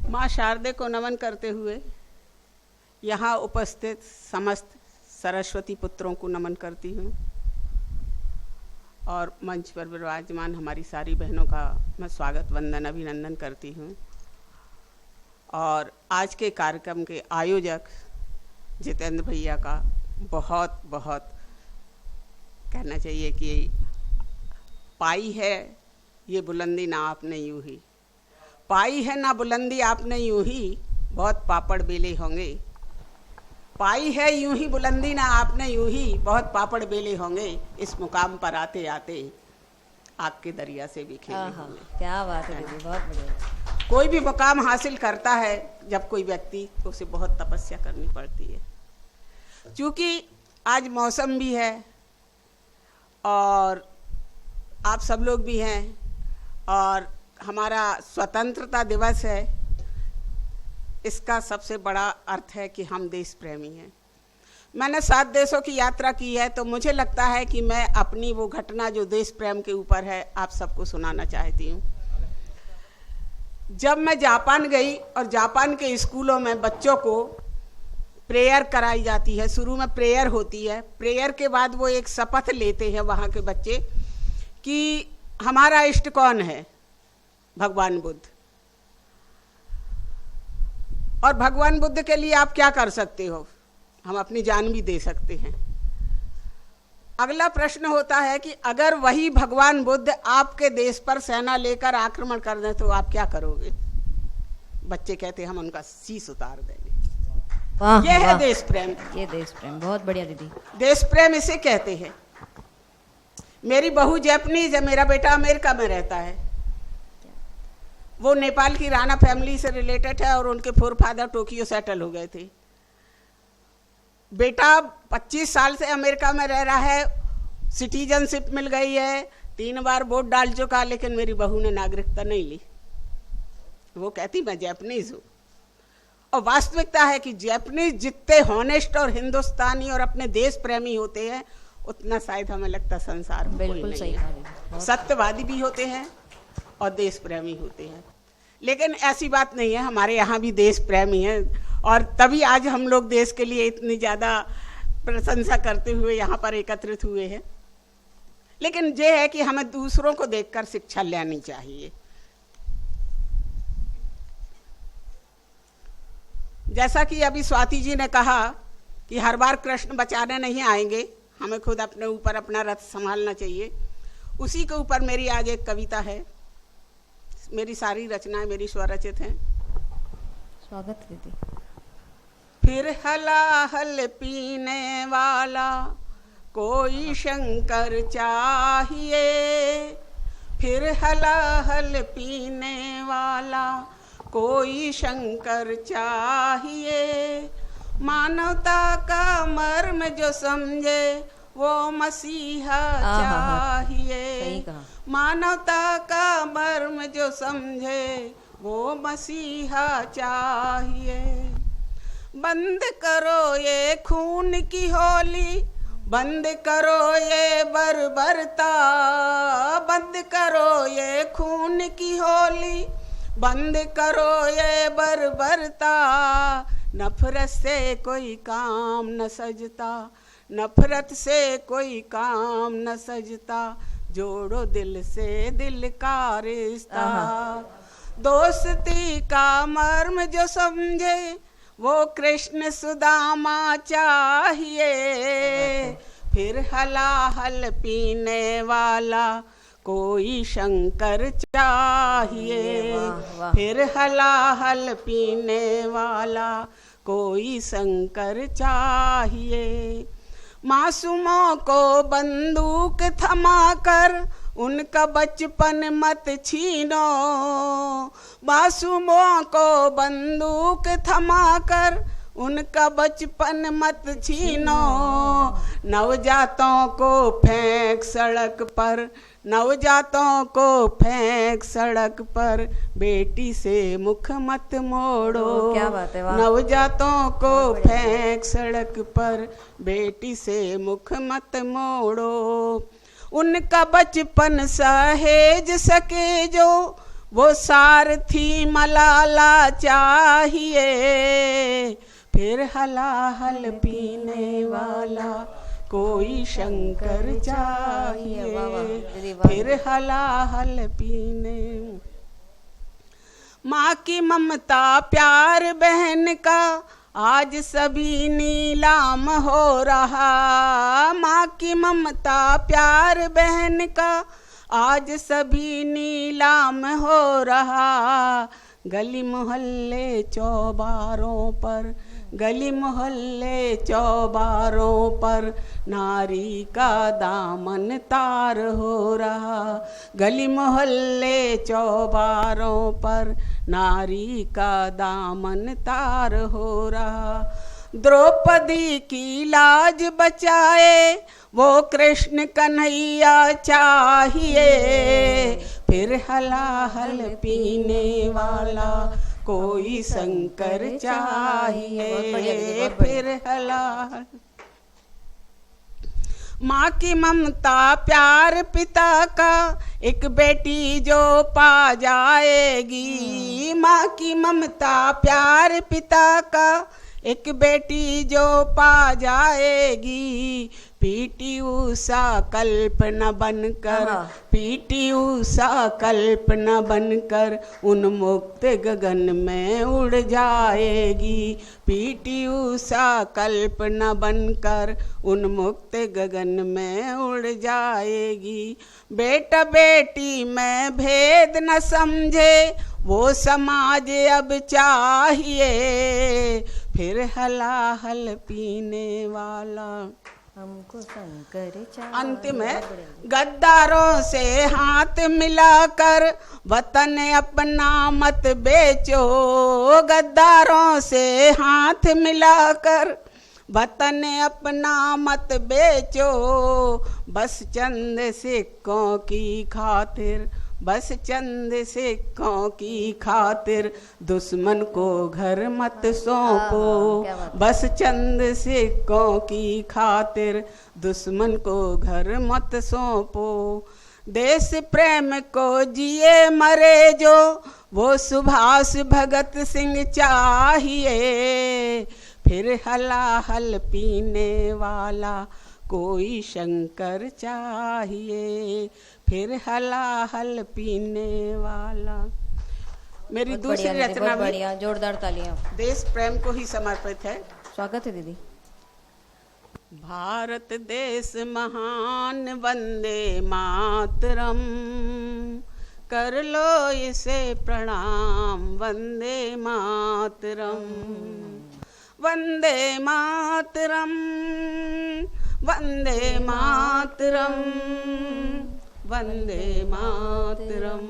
माँ शारदे को नमन करते हुए यहाँ उपस्थित समस्त सरस्वती पुत्रों को नमन करती हूँ और मंच पर विराजमान हमारी सारी बहनों का मैं स्वागत वंदन अभिनंदन करती हूँ। और आज के कार्यक्रम के आयोजक जितेंद्र भैया का बहुत बहुत कहना चाहिए कि पाई है ये बुलंदी ना आपने यूं ही, पाई है ना बुलंदी आपने यूं ही, बहुत पापड़ बेले होंगे। पाई है यूं ही बुलंदी ना आपने यूं ही, बहुत पापड़ बेले होंगे। इस मुकाम पर आते आते आग के दरिया से भी खेले होंगे। क्या बात है दीदी, बहुत बढ़िया। कोई भी मुकाम हासिल करता है जब कोई व्यक्ति, तो उसे बहुत तपस्या करनी पड़ती है। क्योंकि आज मौसम भी है और आप सब लोग भी हैं और हमारा स्वतंत्रता दिवस है। इसका सबसे बड़ा अर्थ है कि हम देश प्रेमी हैं। मैंने 7 देशों की यात्रा की है, तो मुझे लगता है कि मैं अपनी वो घटना जो देश प्रेम के ऊपर है आप सबको सुनाना चाहती हूँ। जब मैं जापान गई और जापान के स्कूलों में बच्चों को प्रेयर कराई जाती है, शुरू में प्रेयर होती है, प्रेयर के बाद वो एक शपथ लेते हैं वहाँ के बच्चे कि हमारा इष्ट कौन है, भगवान बुद्ध, और भगवान बुद्ध के लिए आप क्या कर सकते हो, हम अपनी जान भी दे सकते हैं। अगला प्रश्न होता है कि अगर वही भगवान बुद्ध आपके देश पर सेना लेकर आक्रमण कर दें तो आप क्या करोगे? बच्चे कहते हैं हम उनका शीश उतार देंगे। ये है देश प्रेम। ये देश प्रेम बहुत बढ़िया दीदी। देश प्रेम इसे कहते हैं। मेरी बहू जापानीज है, मेरा बेटा अमेरिका में रहता है। वो नेपाल की राणा फैमिली से रिलेटेड है और उनके फोरफादर टोक्यो सेटल हो गए थे। बेटा 25 साल से अमेरिका में रह रहा है, सिटीजनशिप मिल गई है, 3 बार वोट डाल चुका, लेकिन मेरी बहू ने नागरिकता नहीं ली। वो कहती मैं जापानीज हूँ। और वास्तविकता है कि जापानीज जितने हॉनेस्ट और हिंदुस्तानी और अपने देश प्रेमी होते हैं, उतना शायद हमें लगता संसार में बिल्कुल कोई सही नहीं है। सत्यवादी भी होते हैं और देश प्रेमी होते हैं, लेकिन ऐसी बात नहीं है, हमारे यहाँ भी देश प्रेमी है। और तभी आज हम लोग देश के लिए इतनी ज़्यादा प्रशंसा करते हुए यहाँ पर एकत्रित हुए हैं। लेकिन ये है कि हमें दूसरों को देखकर शिक्षा लेनी चाहिए। जैसा कि अभी स्वाति जी ने कहा कि हर बार कृष्ण बचाने नहीं आएंगे, हमें खुद अपने ऊपर अपना रथ संभालना चाहिए। उसी के ऊपर मेरी आज एक कविता है। मेरी सारी रचनाएं मेरी स्वरचित हैं। स्वागत दीदी। फिर हलाहल पीने वाला कोई शंकर चाहिए, फिर हलाहल पीने वाला कोई शंकर चाहिए। मानवता का मर्म जो समझे वो मसीहा चाहिए। मानवता का मर्म जो समझे वो मसीहा चाहिए। बंद करो ये खून की होली, बंद करो ये बर्बरता, बंद करो ये खून की होली, बंद करो ये बर्बरता। नफरत से कोई काम न सजता, नफरत से कोई काम न सजता, जोड़ो दिल से दिल का रिश्ता। दोस्ती का मर्म जो समझे वो कृष्ण सुदामा चाहिए। फिर हलाहल पीने वाला कोई शंकर चाहिए। फिर हलाहल पीने वाला कोई शंकर चाहिए। मासूमों को बंदूक थमाकर उनका बचपन मत छीनो, मासूमों को बंदूक थमाकर उनका बचपन मत छीनो। नवजातों को फेंक सड़क पर, नवजातों को फेंक सड़क पर, बेटी से मुख मत मोड़ो। क्या बात है, वाह। नवजातों को फेंक सड़क पर, बेटी से मुख मत मोड़ो। उनका बचपन सहेज सके जो वो सारथी मलाला चाहिए, फिर हलाहल पीने वाला कोई शंकर चाहिए, फिर हलाहल पीने। माँ की ममता प्यार बहन का आज सभी नीलाम हो रहा, माँ की ममता प्यार बहन का आज सभी नीलाम हो रहा। गली मोहल्ले चौबारों पर, गली मोहल्ले चौबारों पर नारी का दामन तार हो रहा, गली मोहल्ले चौबारों पर नारी का दामन तार हो रहा। द्रौपदी की लाज बचाए वो कृष्ण कन्हैया चाहिए, फिर हलाहल पीने वाला कोई शंकर चाहिए, फिर हलाहल। माँ की ममता प्यार पिता का एक बेटी जो पा जाएगी, माँ की ममता प्यार पिता का एक बेटी जो पा जाएगी। पीटी उषा कल्पना बनकर, पीटी उषा कल्पना बनकर उन्मुक्त गगन में उड़ जाएगी, पीटी उषा कल्पना बनकर उन्मुक्त गगन में उड़ जाएगी। बेटा बेटी में भेद न समझे वो समाज अब चाहिए, फिर हलाहल पीने वाला हमको शंकर चाहिए। अंतिम है, गद्दारों से हाथ मिलाकर वतन अपना मत बेचो, गद्दारों से हाथ मिलाकर वतन अपना मत बेचो। बस चंद सिक्कों की खातिर, बस चंद सिक्कों की खातिर दुश्मन को घर मत सौंपो, बस चंद सिक्कों की खातिर दुश्मन को घर मत सौंपो। देश प्रेम को जिए मरे जो वो सुभाष भगत सिंह चाहिए, फिर हलाहल पीने वाला कोई शंकर चाहिए, फिर हलाहल पीने वाला। मेरी दूसरी रचना भी बढ़िया, जोरदार तालियां देश प्रेम को ही समर्पित है। स्वागत है दीदी। भारत देश महान वंदे मातरम, कर लो इसे प्रणाम वंदे मातरम, वंदे मातरम, वंदे मातरम, वंदे मातरम,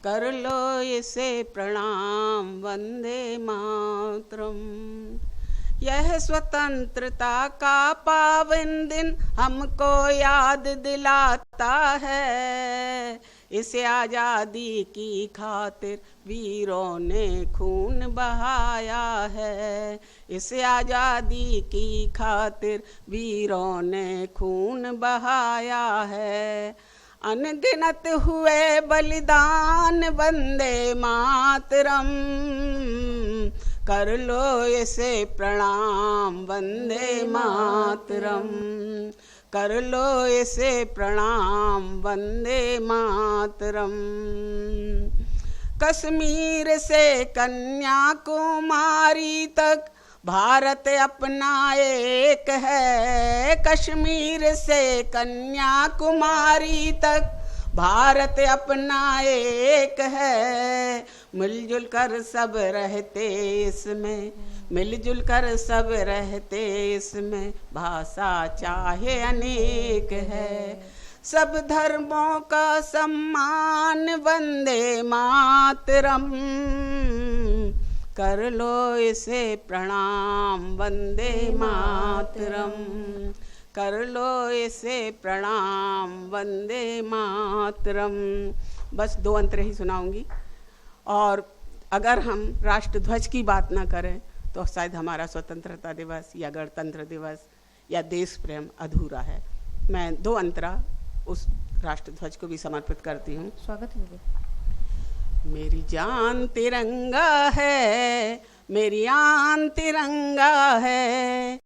कर लो इसे प्रणाम वंदे मातरम। यह स्वतंत्रता का पावन दिन हमको याद दिलाता है, इस आज़ादी की खातिर वीरों ने खून बहाया है, इस आज़ादी की खातिर वीरों ने खून बहाया है। अनगिनत हुए बलिदान वंदे मातरम, कर लो इसे प्रणाम वंदे मातरम, कर लो इसे प्रणाम वंदे मातरम। कश्मीर से कन्याकुमारी तक भारत अपना एक है, कश्मीर से कन्याकुमारी तक भारत अपना एक है। मिलजुल कर सब रहते इसमें, मिलजुल कर सब रहते इसमें, भाषा चाहे अनेक है। सब धर्मों का सम्मान वंदे मातरम, कर लो इसे प्रणाम वंदे मातरम, कर लो इसे प्रणाम वंदे मातरम। बस 2 अंतरे ही सुनाऊंगी। और अगर हम राष्ट्रध्वज की बात ना करें तो शायद हमारा स्वतंत्रता दिवस या गणतंत्र दिवस या देश प्रेम अधूरा है। मैं 2 अंतरा उस राष्ट्रध्वज को भी समर्पित करती हूँ। स्वागत है। मेरी जान तिरंगा है, मेरी आन तिरंगा है।